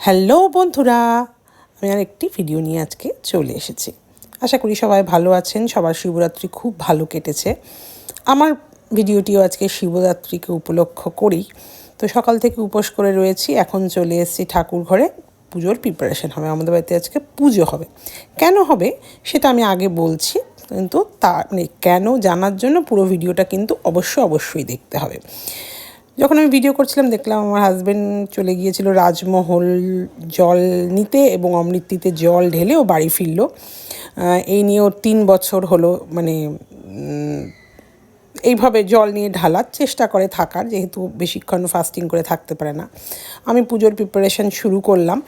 Hello বন্ধুরা, আমি আর একটি ভিডিও নিয়ে আজকে চলে এসেছি। আশা করি সবাই ভালো আছেন, সবার শিবরাত্রি খুব ভালো কেটেছে। আমার ভিডিওটিও আজকে শিবরাত্রিকে উপলক্ষ করেই। তো সকাল থেকে উপোস করে রয়েছি, এখন চলে এসেছি ঠাকুর ঘরে। পুজোর প্রিপারেশন হবে, আমাদের বাড়িতে আজকে পুজো হবে। কেন হবে সেটা আমি আগে বলছি, কিন্তু কেন জানার জন্য পুরো ভিডিওটা কিন্তু অবশ্যই দেখতে হবে। যখন আমি ভিডিও করছিলাম দেখলাম আমার হাজব্যান্ড চলে গিয়েছিল রাজমহল জল নিতে এবং অমৃতিতে জল ঢেলে ও বাড়ি ফিরল। এই নিয়ে ওর 3 বছর হলো, মানে এইভাবে জল নিয়ে ঢালার চেষ্টা করে থাকার, যেহেতু বেশিক্ষণ ফাস্টিং করে থাকতে পারে না। আমি পুজোর প্রিপারেশন শুরু করলাম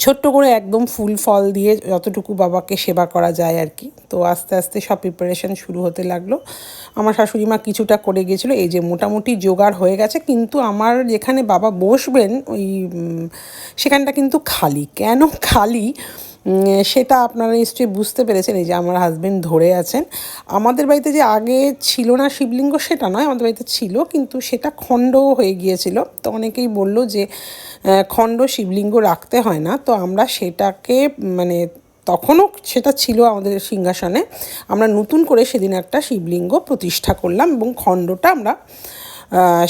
ছোট্ট করে, একদম ফুল ফল দিয়ে যতটুকু বাবাকে সেবা করা যায় আর কি। তো আস্তে আস্তে সব প্রিপারেশান শুরু হতে লাগলো। আমার শাশুড়ি মা কিছুটা করে গিয়েছিলো, এই যে মোটামুটি জোগাড় হয়ে গেছে, কিন্তু আমার যেখানে বাবা বসবেন ওই সেখানটা কিন্তু খালি। কেন খালি সেটা আপনারা নিশ্চয়ই বুঝতে পেরেছেন। এই যে আমার হাজব্যান্ড ধরে আছেন। আমাদের বাড়িতে যে আগে ছিল না শিবলিঙ্গ সেটা নয়, আমাদের বাড়িতে ছিল, কিন্তু সেটা খণ্ড হয়ে গিয়েছিল। তো অনেকেই বলল যে খণ্ড শিবলিঙ্গ রাখতে হয় না। তো আমরা সেটাকে মানে তখনও সেটা ছিল আমাদের সিংহাসনে, আমরা নতুন করে সেদিন একটা শিবলিঙ্গ প্রতিষ্ঠা করলাম এবং খণ্ডটা আমরা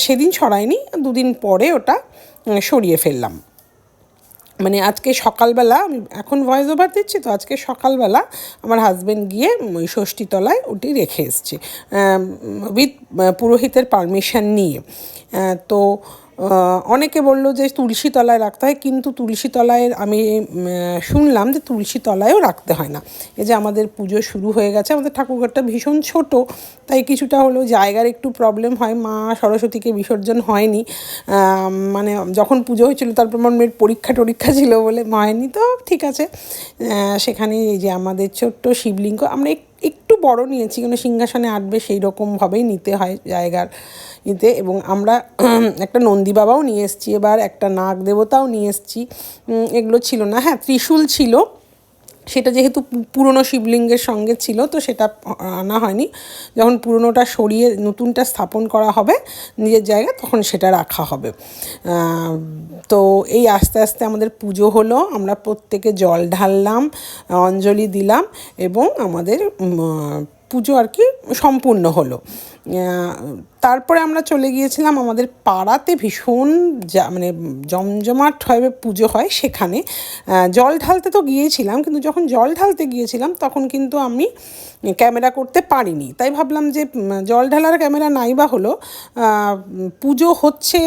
সেদিন সরাইনি, 2 দিন পরে ওটা সরিয়ে ফেললাম। মানে আজকে সকালবেলা, আমি এখন ভয়েস ওভার দিচ্ছি, তো আজকে সকালবেলা আমার হাজব্যান্ড গিয়ে ওই ষষ্ঠীতলায় ওটি রেখে এসছে উইথ পুরোহিতের পারমিশন নিয়ে। তো অনেকে বললো যে তুলসী তলায় রাখতে হয়, কিন্তু তুলসী তলায় আমি শুনলাম যে তুলসী তলায়ও রাখতে হয় না। এই যে আমাদের পুজো শুরু হয়ে গেছে, আমাদের ঠাকুরঘরটা ভীষণ ছোট, তাই কিছুটা হলেও জায়গার একটু প্রবলেম হয়। মা সরস্বতীকে বিসর্জন হয়নি, মানে যখন পুজো হয়েছিল তারপর আমার মেয়ের পরীক্ষা ছিল বলে হয়নি। তো ঠিক আছে, সেখানে এই যে আমাদের ছোট্ট শিবলিঙ্গ আমরা একটু বড় নিয়েছি, কারণ সিংহাসনে আটবে সেই রকমভাবেই নিতে হয় জায়গার নিতে। এবং আমরা একটা নন্দী বাবাও নিয়ে এসেছি, এবার একটা নাগ দেবতাও নিয়ে এসেছি। এগুলো ছিল না, হ্যাঁ ত্রিশূল ছিল, সেটা যেহেতু পুরনো শিবলিঙ্গের সঙ্গে ছিল তো সেটা আনা হয়নি। যখন পুরনোটা সরিয়ে নতুনটা স্থাপন করা হবে নিজের জায়গায়, তখন সেটা রাখা হবে। তো এই আস্তে আস্তে আমাদের পুজো হলো, আমরা প্রত্যেকে জল ঢাললাম, অঞ্জলি দিলাম এবং আমাদের পুজো আর কি সম্পূর্ণ হলো। তারপরে আমরা চলে গিয়েছিলাম আমাদের পাড়াতে, ভীষণ মানে জমজমাটভাবে পুজো হয় সেখানে। জল ঢালতে তো গিয়েছিলাম, কিন্তু যখন জল ঢালতে গিয়েছিলাম তখন কিন্তু আমি ক্যামেরা করতে পারিনি। তাই ভাবলাম যে জল ঢালার ক্যামেরা নাই বা হলো, পুজো হচ্ছে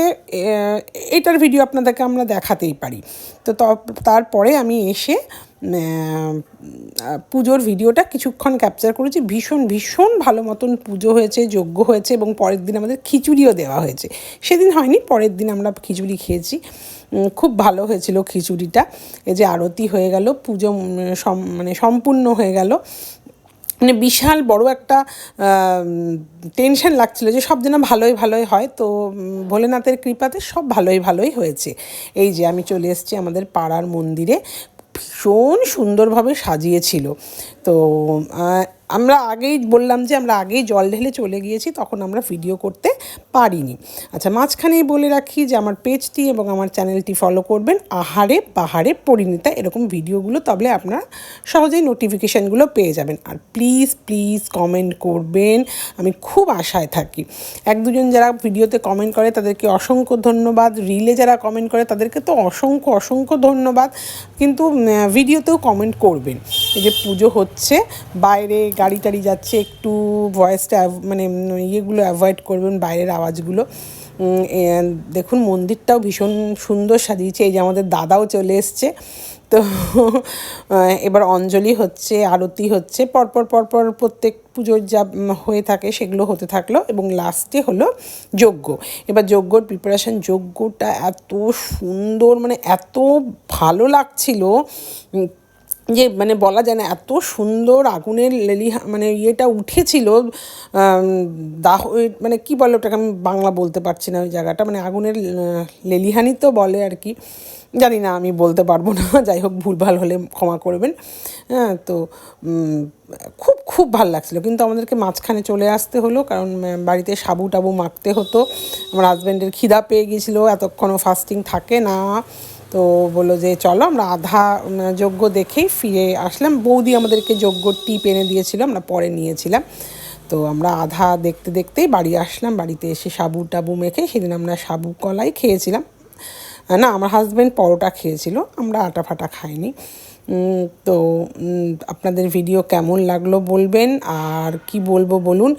এটার ভিডিও আপনাদেরকে আমরা দেখাতেই পারি। তো তারপরে আমি এসে পুজোর ভিডিওটা কিছুক্ষণ ক্যাপচার করেছি। ভীষণ ভালো মতন পুজো হয়েছে, যজ্ঞ হয়েছে এবং পরের দিন আমাদের খিচুড়িও দেওয়া হয়েছে। সেদিন হয়নি, পরের দিন আমরা খিচুড়ি খেয়েছি, খুব ভালো হয়েছিল খিচুড়িটা। এই যে আরতি হয়ে গেল, পুজো মানে সম্পূর্ণ হয়ে গেল। মানে বিশাল বড় একটা টেনশন লাগছিল যে সব যেন ভালোই হয়। তো ভোলেনাথের কৃপাতে সব ভালোই হয়েছে। এই যে আমি চলে এসেছি আমাদের পাড়ার মন্দিরে, ভীষণ সুন্দরভাবে সাজিয়েছিল। তো আমরা আগেই বললাম যে আমরা আগেই জল ঢেলে চলে গিয়েছি, তখন আমরা ভিডিও করতে পারিনি। আচ্ছা, মাঝখানেই বলে রাখি যে আমার পেজটি এবং আমার চ্যানেলটি ফলো করবেন, আহারে পাহাড়ে পরিণীতা এরকম ভিডিওগুলো, তবে আপনারা সহজেই নোটিফিকেশানগুলো পেয়ে যাবেন। আর প্লিজ কমেন্ট করবেন, আমি খুব আশায় থাকি। 1-2 জন যারা ভিডিওতে কমেন্ট করে তাদেরকে অসংখ্য ধন্যবাদ, রিলে যারা কমেন্ট করে তাদেরকে তো অসংখ্য ধন্যবাদ, কিন্তু ভিডিওতেও কমেন্ট করবেন। এই যে পুজো হচ্ছে, বাইরে গাড়ি টাড়ি যাচ্ছে, একটু ভয়েসটা মানে ইয়েগুলো অ্যাভয়েড করবেন, বাইরের আওয়াজগুলো। দেখুন মন্দিরটাও ভীষণ সুন্দর সাজিয়েছে। এই যে আমাদের দাদাও চলে এসছে। তো এবার অঞ্জলি হচ্ছে, আরতি হচ্ছে, পরপর প্রত্যেক পুজোর যা হয়ে থাকে সেগুলো হতে থাকলো এবং লাস্টে হলো যজ্ঞ। এবার যজ্ঞর প্রিপারেশান, যজ্ঞটা এত সুন্দর, মানে এত ভালো লাগছিল যে মানে বলা যায় না, এত সুন্দর আগুনের মানে ইয়েটা উঠেছিল, দাহ মানে কী বলে ওটাকে, আমি বাংলা বলতে পারছি না ওই জায়গাটা, মানে আগুনের লেলিহানি তো বলে আর কি, জানি না, আমি বলতে পারবো না। যাই হোক, ভুলভাল হলে ক্ষমা করবেন। হ্যাঁ, তো খুব ভালো লাগছিলো, কিন্তু আমাদেরকে মাঝখানে চলে আসতে হলো, কারণ বাড়িতে সাবু টাবু মাখতে হতো। আমার হাজব্যান্ডের খিদা পেয়ে গিয়েছিলো, এতক্ষণও ফাস্টিং থাকে না, তো বললো যে চলো আমরা আধা যজ্ঞ দেখেই ফিরে আসলাম। বৌদি আমাদেরকে যজ্ঞর টিপ এনে দিয়েছিল, আমরা পরে নিয়েছিলাম। তো আমরা আধা দেখতে দেখতেই বাড়ি আসলাম। বাড়িতে এসে সাবু টাবু মেখে সেদিন আমরা সাবু কলাই খেয়েছিলাম। না, আমার হাজব্যান্ড পরোটা খেয়েছিল, আমরা আটা ফাটা খাইনি। তো আপনাদের ভিডিও কেমন লাগলো বলবেন, আর কি বলবো বলুন,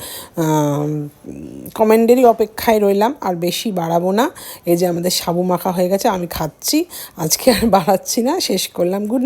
কমেন্টেরই অপেক্ষায় রইলাম। আর বেশি বাড়াবো না, এই যে আমাদের সাবু মাখা হয়ে গেছে, আমি খাচ্ছি, আজকে আর বাড়াচ্ছি না, শেষ করলাম। গুড